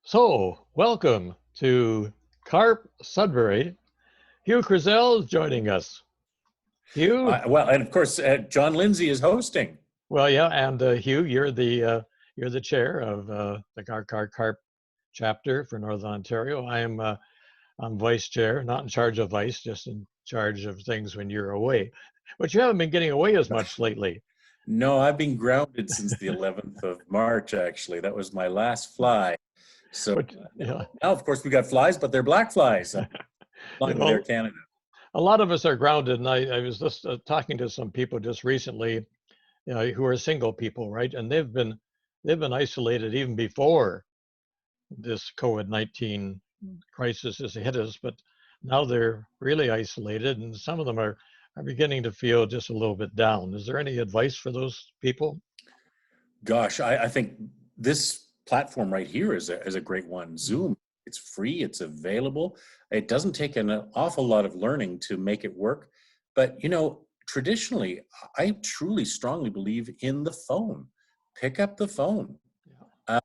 So, welcome to CARP Sudbury. Hugh Kruzel is joining us. Hugh, Well, and of course, John Lindsay is hosting. well, yeah, and Hugh, you're the chair of the CARP chapter for Northern Ontario. I'm vice chair, not in charge of vice, just in charge of things when you're away. But you haven't been getting away as much lately. No, I've been grounded since the 11th of March, actually. That was my last fly. So But yeah, now, of course, we got flies, but they're black flies. I'm you flying with Air know, Canada. a lot of us are grounded, and I was just talking to some people just recently, who are single people, right? And they've been isolated even before this COVID-19 crisis has hit us, but now they're really isolated, and some of them are beginning to feel just a little bit down. Is there any advice for those people? Gosh, I think this platform right here is a great one. Zoom, it's free, it's available. It doesn't take an awful lot of learning to make it work. But, traditionally, I truly strongly believe in the phone. Pick up the phone. Yeah.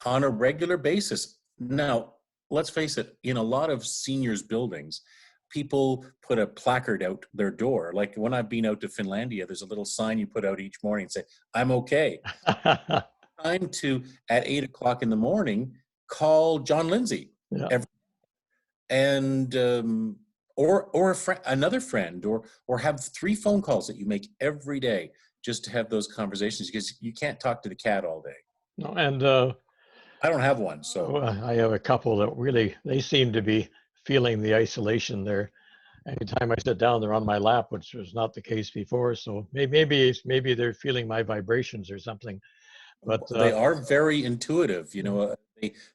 On a regular basis. Now, let's face it, in a lot of seniors' buildings, people put a placard out their door. Like when I've been out to Finlandia, there's a little sign you put out each morning and say, I'm okay. Time to, at 8 o'clock in the morning, call John Lindsay. Yeah. And or another friend, or have 3 phone calls that you make every day just to have those conversations, because you can't talk to the cat all day. No, and I don't have one, so. I have a couple that really they seem to be feeling the isolation there. Anytime I sit down, they're on my lap, which was not the case before. So maybe they're feeling my vibrations or something. But They are very intuitive,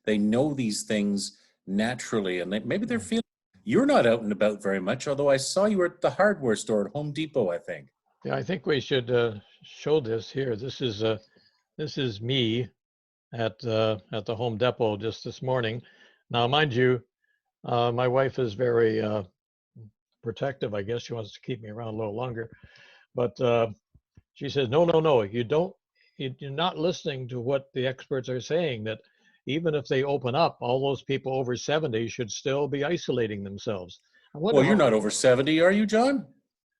they know these things naturally, and maybe they're feeling. You're not out and about very much, although I saw you were at the hardware store at Home Depot, I think. yeah, I think we should show this here. This is me at the Home Depot just this morning. Now, mind you, my wife is very protective. I guess she wants to keep me around a little longer, but she says, no, no, no, you don't. You're not listening to what the experts are saying. That even if they open up, all those people over 70 should still be isolating themselves. I wonder Well, you're how. not over 70, are you, John?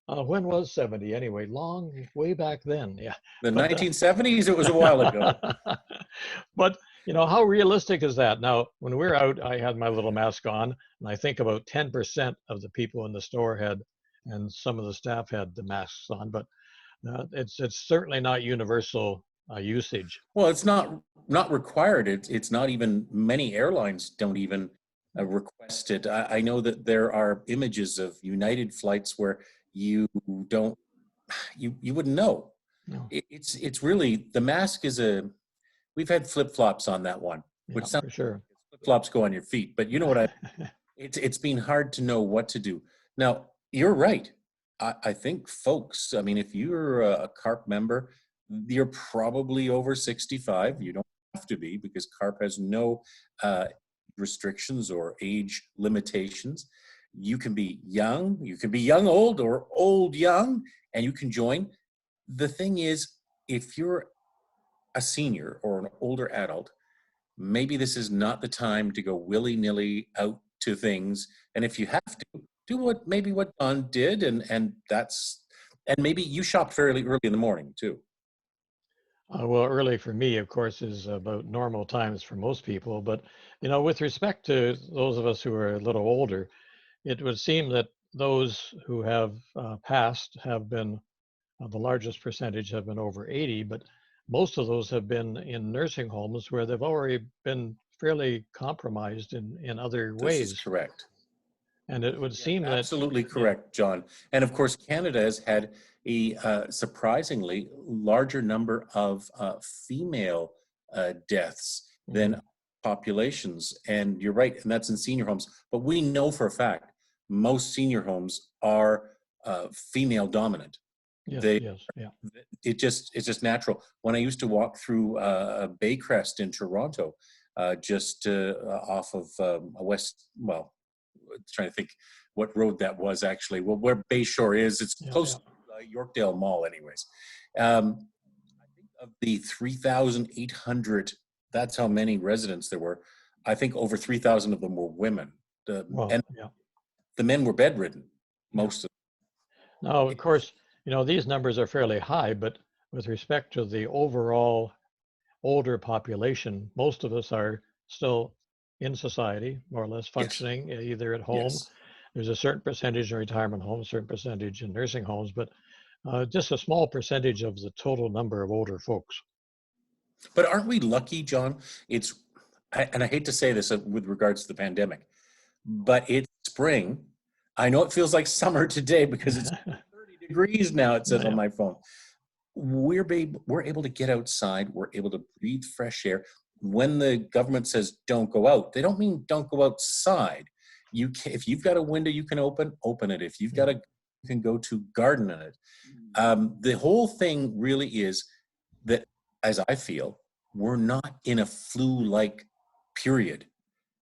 When was 70 anyway? Long way back then, yeah. The But 1970s? It was a while ago. but how realistic is that? Now, when we're out, I had my little mask on, and I think about 10% of the people in the store had, and some of the staff had the masks on. But it's certainly not universal usage. Well, it's not required. It's not even, many airlines don't even request it. I know that there are images of United flights where you don't, you wouldn't know. No, It's really, the mask is we've had flip-flops on that one, yeah, which sounds for sure. flip-flops go on your feet, but you know what it's been hard to know what to do. Now, you're right. I think folks, I mean, if you're a CARP member, you're probably over 65. You don't have to be, because CARP has no restrictions or age limitations. You can be young old, or old young, and you can join. The thing is, if you're a senior or an older adult, maybe this is not the time to go willy-nilly out to things. And if you have to, do what Don did, and maybe you shopped fairly early in the morning too. Well, early for me, of course, is about normal times for most people. But with respect to those of us who are a little older, it would seem that those who have passed have been the largest percentage have been over 80, but most of those have been in nursing homes where they've already been fairly compromised in other This is ways. correct. And it would Yeah, seem that, absolutely yeah, correct, John. And of course, Canada has had a surprisingly larger number of female deaths than populations. And you're right, and that's in senior homes. But we know for a fact most senior homes are female dominant. yes, They, yes, yeah, it's just natural. When I used to walk through Baycrest in Toronto, just off of West, well, trying to think what road that was actually. Well, where Bayshore is, it's yeah, close yeah. to Yorkdale Mall, anyways. I think of the 3,800, that's how many residents there were. I think over 3,000 of them were women. Well, And yeah. the men were bedridden, Yeah. most of Now, of course, these numbers are fairly high, but with respect to the overall older population, most of us are still in society, more or less Yes, functioning, either at home. yes. There's a certain percentage in retirement homes, a certain percentage in nursing homes, but just a small percentage of the total number of older folks. But aren't we lucky, John? And I hate to say this with regards to the pandemic, but it's spring. I know it feels like summer today because it's 30 degrees now, it says on Yeah, my phone. We're able to get outside. We're able to breathe fresh air. When the government says don't go out, they don't mean don't go outside. If you've got a window you can open it. If you've got you can go to garden in it. The whole thing really is that, as I feel, we're not in a flu-like period,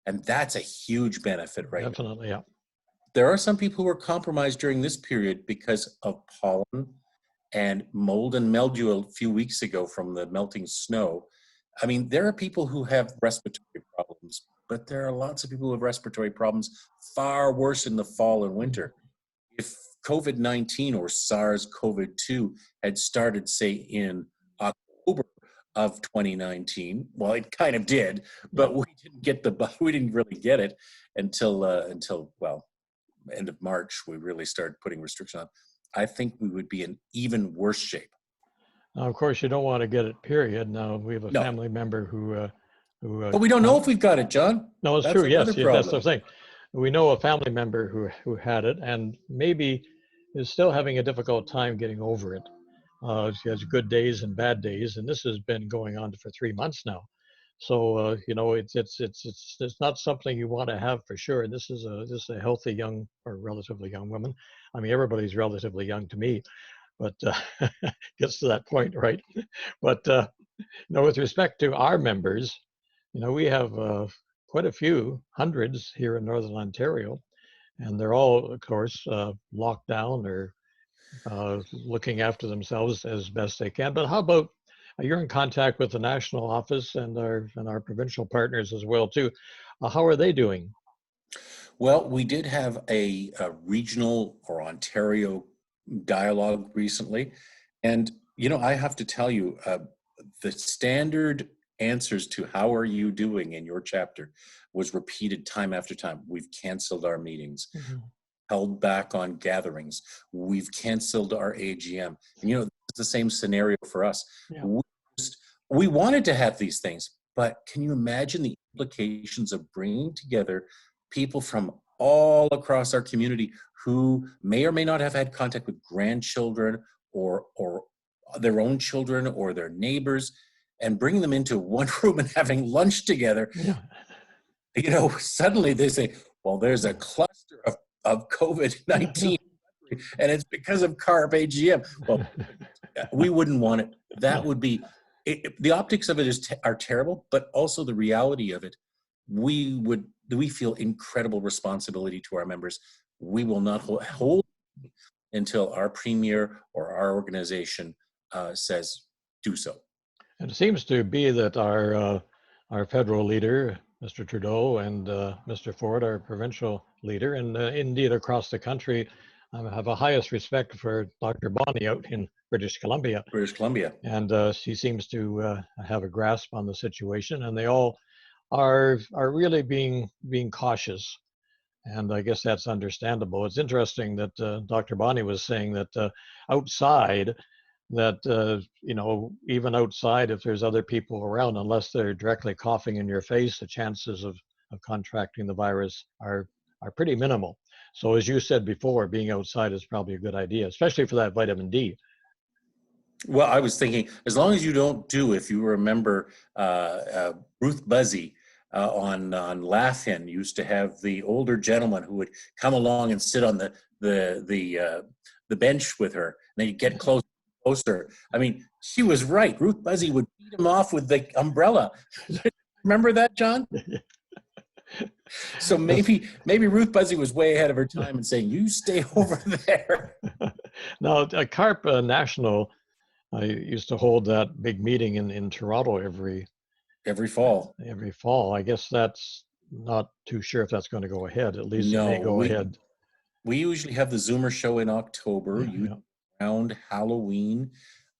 and that's a huge benefit right now. definitely. Yeah. There are some people who are compromised during this period because of pollen and mold and mildew a few weeks ago from the melting snow. I mean, there are people who have respiratory problems, but there are lots of people who have respiratory problems far worse in the fall and winter. If COVID-19 or SARS-CoV-2 had started, say, in October of 2019, well, it kind of did, but we didn't really get it until well, end of March. We really started putting restrictions on. I think we would be in even worse shape. Now, of course, you don't want to get it, period. Now, we have a No, family member but we don't know if we've got it, John. no, it's That's true. another Yes, yes, that's the problem. thing. We know a family member who had it and maybe is still having a difficult time getting over it. She has good days and bad days, and this has been going on for 3 months now. So it's not something you want to have for sure. This is a healthy young or relatively young woman. I mean, everybody's relatively young to me, but gets to that point, right? But with respect to our members, we have quite a few hundreds here in Northern Ontario, and they're all, of course, locked down or looking after themselves as best they can. But how about you're in contact with the national office and our provincial partners as well too? How are they doing? Well, we did have a regional or Ontario dialogue recently, and I have to tell you, the standard answers to "How are you doing" in your chapter was repeated time after time. We've canceled our meetings, Mhm. held back on gatherings. We've canceled our AGM. And it's the same scenario for us. Yeah. We, we wanted to have these things, but can you imagine the implications of bringing together people from all across our community who may or may not have had contact with grandchildren or their own children or their neighbors, and bringing them into one room and having lunch together? Yeah. Suddenly they say, well, there's a cluster of COVID-19 and it's because of CARP AGM. Well, we wouldn't want it. That No. would be the optics of it are terrible, but also the reality of it. We feel incredible responsibility to our members. We will not hold until our premier or our organization says do so. And it seems to be that our federal leader, Mr. Trudeau, and Mr. Ford, our provincial leader, and indeed across the country, have a highest respect for Dr. Bonnie out in British Columbia. British Columbia. And she seems to have a grasp on the situation, and they all are really being cautious. And I guess that's understandable. It's interesting that Dr. Bonnie was saying that outside, that even outside, if there's other people around, unless they're directly coughing in your face, the chances of contracting the virus are pretty minimal. So as you said before, being outside is probably a good idea, especially for that vitamin D. Well, I was thinking, as long as you don't if you remember, Ruth Buzzy on Laugh-In used to have the older gentleman who would come along and sit on the bench with her, and then you get closer. I mean, she was right. Ruth Buzzy would beat him off with the umbrella. Remember that, John? So maybe Ruth Buzzy was way ahead of her time and saying, "You stay over there." Now, CARP National, I used to hold that big meeting in Toronto every every fall. every fall. I guess that's not too sure if that's going to go ahead. At least it may No, go ahead. we usually have the Zoomer show in October, Yeah, yeah. around Halloween.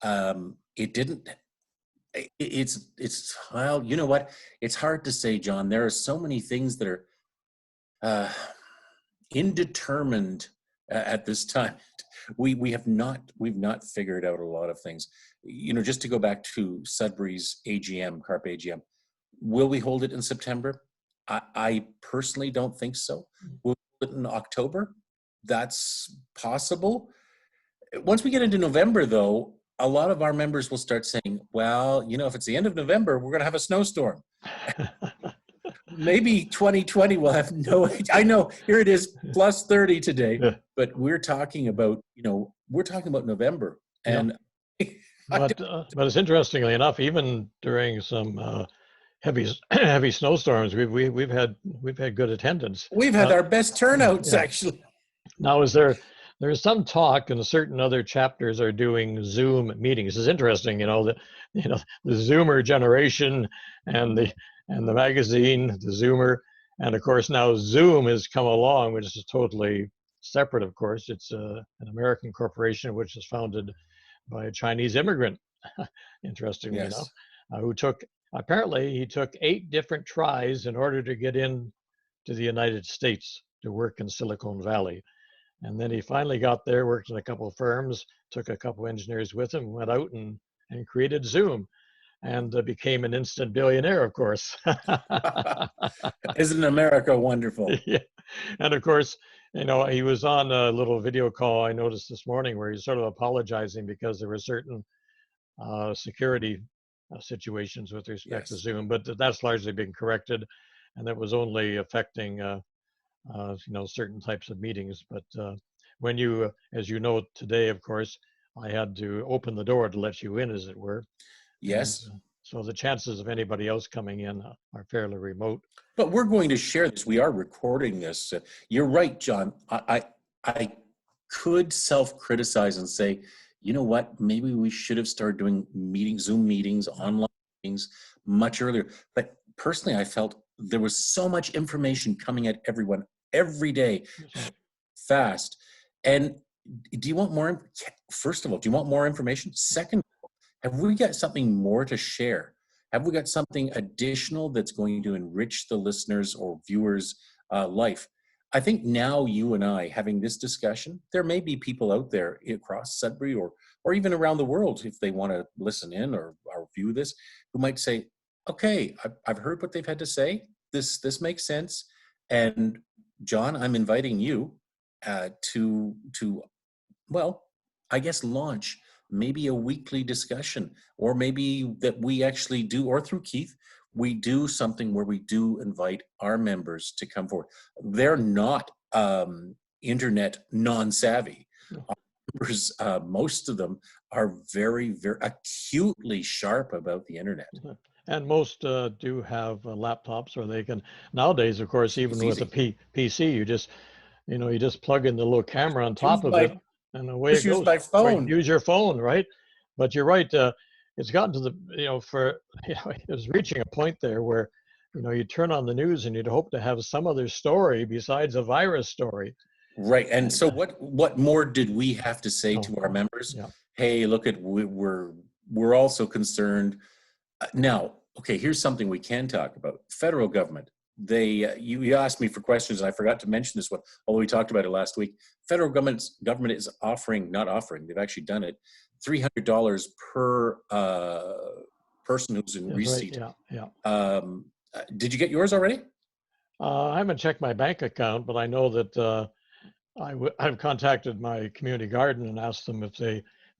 It didn't. It's well, you know what? It's hard to say, John. There are so many things that are uh, indeterminate at this time. We've not figured out a lot of things. Just to go back to Sudbury's AGM, CARP AGM, will we hold it in September? I personally don't think so. Will we hold it in October? That's possible. Once we get into November, though, a lot of our members will start saying, well, if it's the end of November, we're going to have a snowstorm. Maybe 2020 will have no, I know, here it is, plus 30 today, Yeah. but we're talking about November. And But it's interestingly enough, even during some heavy snowstorms, we've had good attendance. we've had our best turnouts, yeah. actually. Now, there's some talk, and certain other chapters are doing Zoom meetings. It's interesting, the Zoomer generation and the magazine, the Zoomer, and of course now Zoom has come along, which is totally separate. Of course, it's an American corporation which is founded by a Chinese immigrant. Interestingly enough, who he took 8 different tries in order to get in to the United States to work in Silicon Valley. And then he finally got there, worked in a couple of firms, took a couple of engineers with him, went out and created Zoom, and became an instant billionaire, of course. Isn't America wonderful? Yeah. And of course, he was on a little video call I noticed this morning where he's sort of apologizing because there were certain security situations with respect to Zoom, but that's largely been corrected, and that was only affecting certain types of meetings. But when you, as you know, today, of course, I had to open the door to let you in, as it were. Yes. And, so the chances of anybody else coming in are fairly remote. But we're going to share this. We are recording this. You're right, John. I could self-criticize and say, you know what? Maybe we should have started doing Zoom meetings, online meetings much earlier. But personally, I felt there was so much information coming at everyone every day, fast. And do you want more? First of all, do you want more information? Second, have we got something more to share? Have we got something additional that's going to enrich the listeners' or viewers' life? I think now you and I having this discussion, there may be people out there across Sudbury or even around the world, if they want to listen in or view this, who might say, okay, I've heard what they've had to say. This makes sense. And John, I'm inviting you to well, I guess launch maybe a weekly discussion, or maybe that we actually do, or through Keith, we do something where we do invite our members to come forward. They're not internet non-savvy. No. Our members, most of them are very, very acutely sharp about the internet. And most do have laptops, or they can, nowadays, of course, even with a PC, you just plug in the little camera on top of it, and away it goes. Use my phone. Right, use your phone, right? But you're right. It's gotten to the, it was reaching a point there where, you turn on the news and you'd hope to have some other story besides a virus story. Right. And so what more did we have to say to our members? Yeah. Hey, look at, we're also concerned. Now, okay, here's something we can talk about. Federal government. You asked me for questions, and I forgot to mention this one, although we talked about it last week. Federal government is not offering, they've actually done it, $300 per person who's in receipt. Right. Yeah. Did you get yours already? I haven't checked my bank account, but I know that I've contacted my community garden and asked them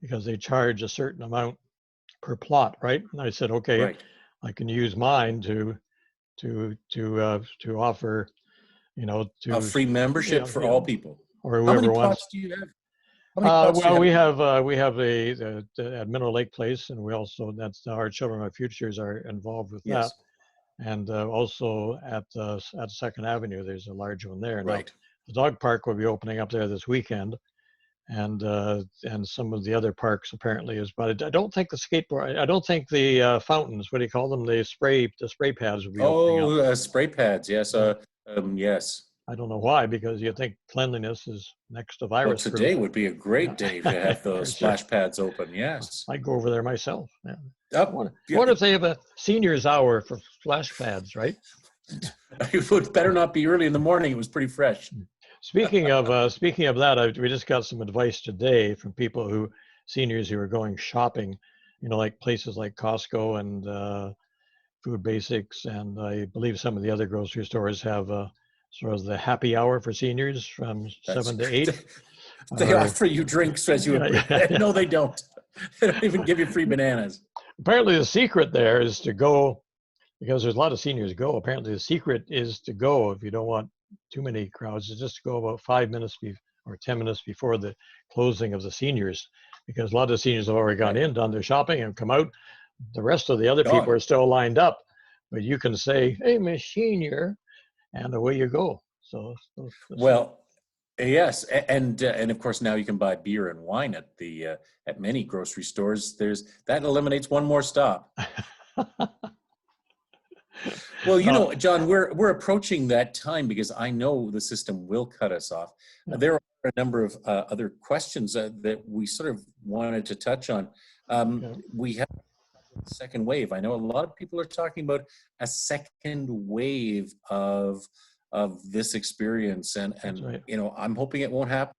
because they charge a certain amount per plot, right? And I said, okay, right. I can use mine to offer, a free membership for all people, or whoever wants. How many plots do you have? Well, we have at Mineral Lake Place, and we also, that's our Children of Futures are involved with that, and also at 2nd Avenue, there's a large one there. Right. Now, the dog park will be opening up there this weekend, and some of the other parks apparently is. But I don't think the skateboard. I don't think the fountains. What do you call them? The spray pads will be opening up. Oh, spray pads. Yes. Yeah. Yes. I don't know why, because you think cleanliness is next to Well, virus proof. today would be a great day to have those Sure. splash pads open. Yes. I'd go over there myself. Yeah. Up. I wonder if they have a seniors hour for splash pads, right? It would better not be early in the morning. It was pretty fresh. Speaking of that, we just got some advice today from seniors who are going shopping, like places like Costco and Food Basics, and I believe some of the other grocery stores have sort of the happy hour for seniors from 7 to 8. They offer you drinks as you. Yeah. No, they don't. They don't even give you free bananas. Apparently, the secret there is to go, because there's a lot of seniors go. Apparently, the secret is to go if you don't want too many crowds. Is just to go about 5 minutes or 10 minutes before the closing of the seniors, because a lot of the seniors have already gone in, done their shopping, and come out. The rest of the other people are still lined up, but you can say, "Hey, Miss Senior," and away you go. So well, yes, and of course now you can buy beer and wine at many grocery stores. That eliminates one more stop. Well, John, we're approaching that time because I know the system will cut us off. Yeah. There are a number of other questions that we sort of wanted to touch on. We have a second wave. I know a lot of people are talking about a second wave of this experience, and right. I'm hoping it won't happen.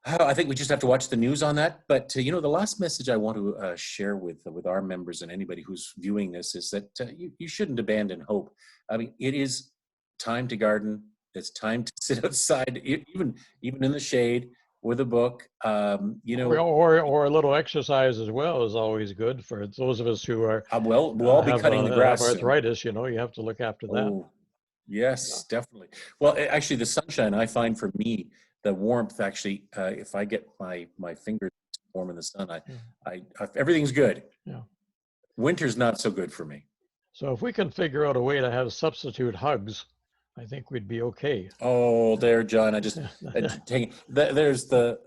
I think we just have to watch the news on that. But the last message I want to share with our members and anybody who's viewing this is that you shouldn't abandon hope. I mean, it is time to garden. It's time to sit outside, even in the shade with a book. Or a little exercise as well is always good for those of us who are. We'll all be cutting the grass. Have arthritis, you have to look after that. Oh, yes, definitely. Well, actually, the sunshine, I find for me, the warmth actually, if I get my fingers warm in the sun, I everything's good. Yeah. Winter's not so good for me. So if we can figure out a way to have substitute hugs, I think we'd be okay. Oh, there, John. I just there's the.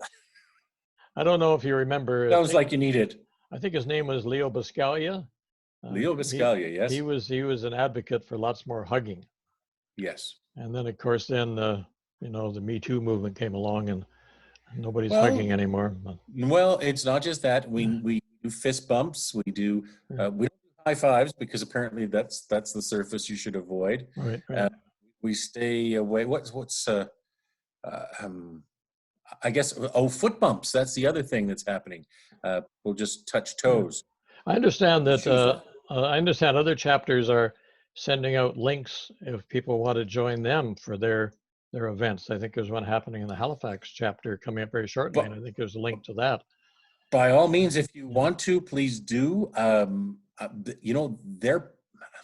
I don't know if you remember. Sounds like you need it. I think his name was Leo Biscaglia. Leo Biscaglia, yes. He was an advocate for lots more hugging. Yes. And then, of course, the Me Too movement came along, and nobody's hugging anymore. Well, it's not just that. We do fist bumps. We do we don't do high fives because apparently that's the surface you should avoid. Right. We stay away. What's I guess foot bumps. That's the other thing that's happening. We'll just touch toes. I understand that. I understand other chapters are sending out links if people want to join them for their events. I think there's one happening in the Halifax chapter coming up very shortly, and I think there's a link to that. By all means, if you want to, please do.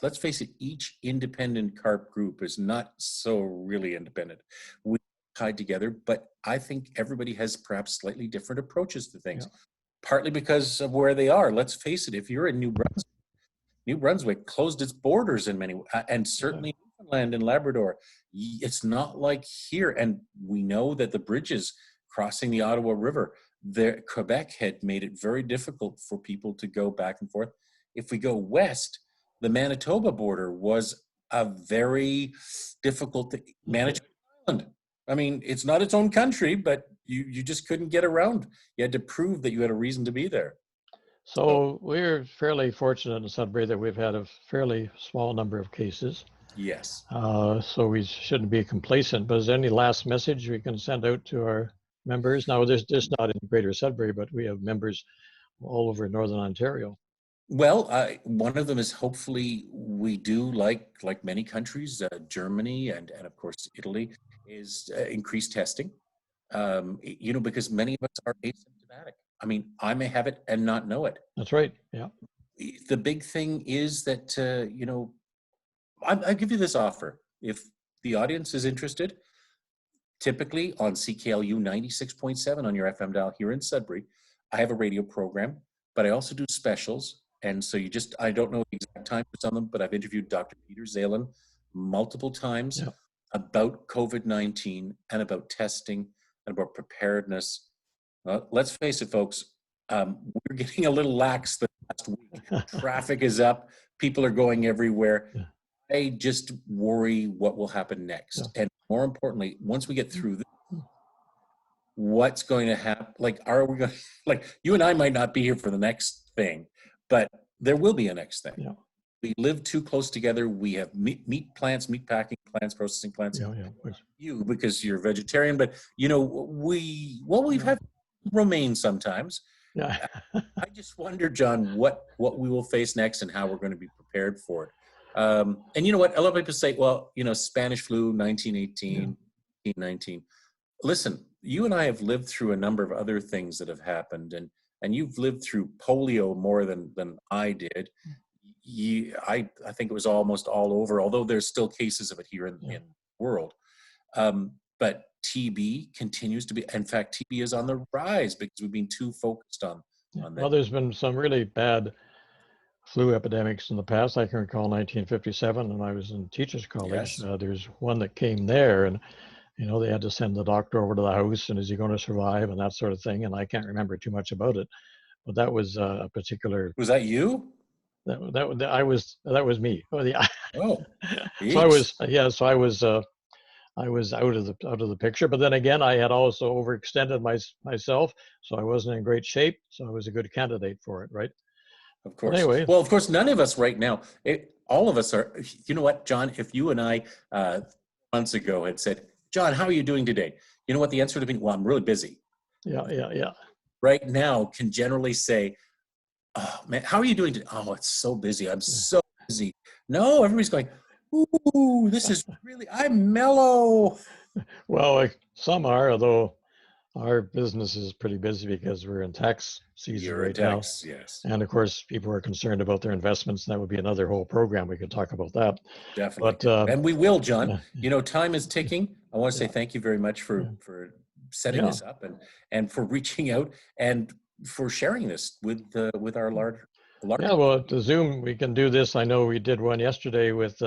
Let's face it, each independent CARP group is not so really independent. We tied together, but I think everybody has perhaps slightly different approaches to things, partly because of where they are. Let's face it, if you're in New Brunswick closed its borders in many, and certainly Newfoundland and Labrador. It's not like here, and we know that the bridges crossing the Ottawa River, Quebec had made it very difficult for people to go back and forth. If we go west, the Manitoba border was a very difficult to manage island. I mean, it's not its own country, but you just couldn't get around. You had to prove that you had a reason to be there. So we're fairly fortunate in Sudbury that we've had a fairly small number of cases. Yes. So we shouldn't be complacent. But is there any last message we can send out to our members? Now, there's just not in Greater Sudbury, but we have members all over Northern Ontario. Well, one of them is hopefully we do, like many countries, Germany and of course Italy, is increased testing. Because many of us are asymptomatic. I mean, I may have it and not know it. That's right. Yeah. The big thing is that, I'll give you this offer. If the audience is interested, typically on CKLU 96.7 on your FM dial here in Sudbury, I have a radio program, but I also do specials. And so I don't know the exact time for some of them, but I've interviewed Dr. Peter Zalen multiple times about COVID-19 and about testing and about preparedness. Let's face it, folks, we're getting a little lax the last week. Traffic is up. People are going everywhere. Yeah. I just worry what will happen next. Yeah. And more importantly, once we get through this, what's going to happen? Like, are we going to, like, you and I might not be here for the next thing, but there will be a next thing. Yeah. We live too close together. We have meat plants, meat packing plants, processing plants. Yeah. Yeah. You, because you're vegetarian, but you know, we've had romaine sometimes. Yeah. I just wonder, John, what we will face next and how we're going to be prepared for it. And you know what? A lot of people say, well, you know, Spanish flu, 1918, 1919. Listen, you and I have lived through a number of other things that have happened, and you've lived through polio more than I did. I think it was almost all over, although there's still cases of it here in the world. But TB continues to be, in fact, TB is on the rise because we've been too focused on that. Well, there's been some really bad flu epidemics in the past. I can recall 1957 when I was in teachers college. Yes. There's one that came there, and you know, they had to send the doctor over to the house, and is he going to survive, and that sort of thing. And I can't remember too much about it, but that was a particular. Was that you? That was me. Oh, yeah. Oh, So I was, so I was out of the picture. But then again, I had also overextended myself, so I wasn't in great shape. So I was a good candidate for it, right? Of course. But anyway, well, of course, none of us right now. All of us are. You know what, John? If you and I months ago had said, John, how are you doing today? You know what the answer would have been? Well, I'm really busy. Yeah. Right now, can generally say, oh man, how are you doing today? Oh, it's so busy. I'm so busy. No, everybody's going, ooh, this is really, I'm mellow. Well, like some are, although our business is pretty busy because we're in tax season right now. Yes. And of course, people are concerned about their investments. And that would be another whole program. We could talk about that. Definitely. But, and we will, John. You know, time is ticking. I want to say thank you very much for setting this up and for reaching out and for sharing this with our large. Yeah, well, the Zoom, we can do this. I know we did one yesterday with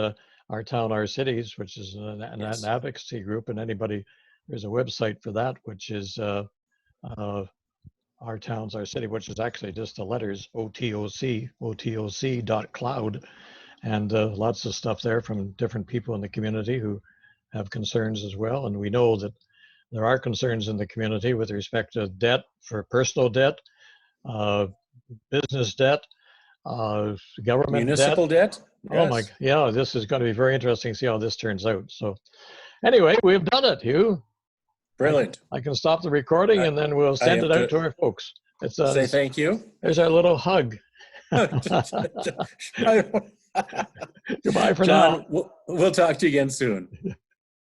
Our Town, Our Cities, which is an advocacy group, and anybody, there's a website for that, which is Our Towns, Our City, which is actually just the letters otoc.cloud, and lots of stuff there from different people in the community who have concerns as well. And we know that there are concerns in the community with respect to debt, for personal debt, business debt, government municipal debt. Yes. Oh my, yeah, this is going to be very interesting to see how this turns out. So anyway, we've done it, Hugh. Brilliant. I can stop the recording and then we'll send it out to our folks. Say thank you. There's our little hug. Goodbye for John, now. We'll talk to you again soon.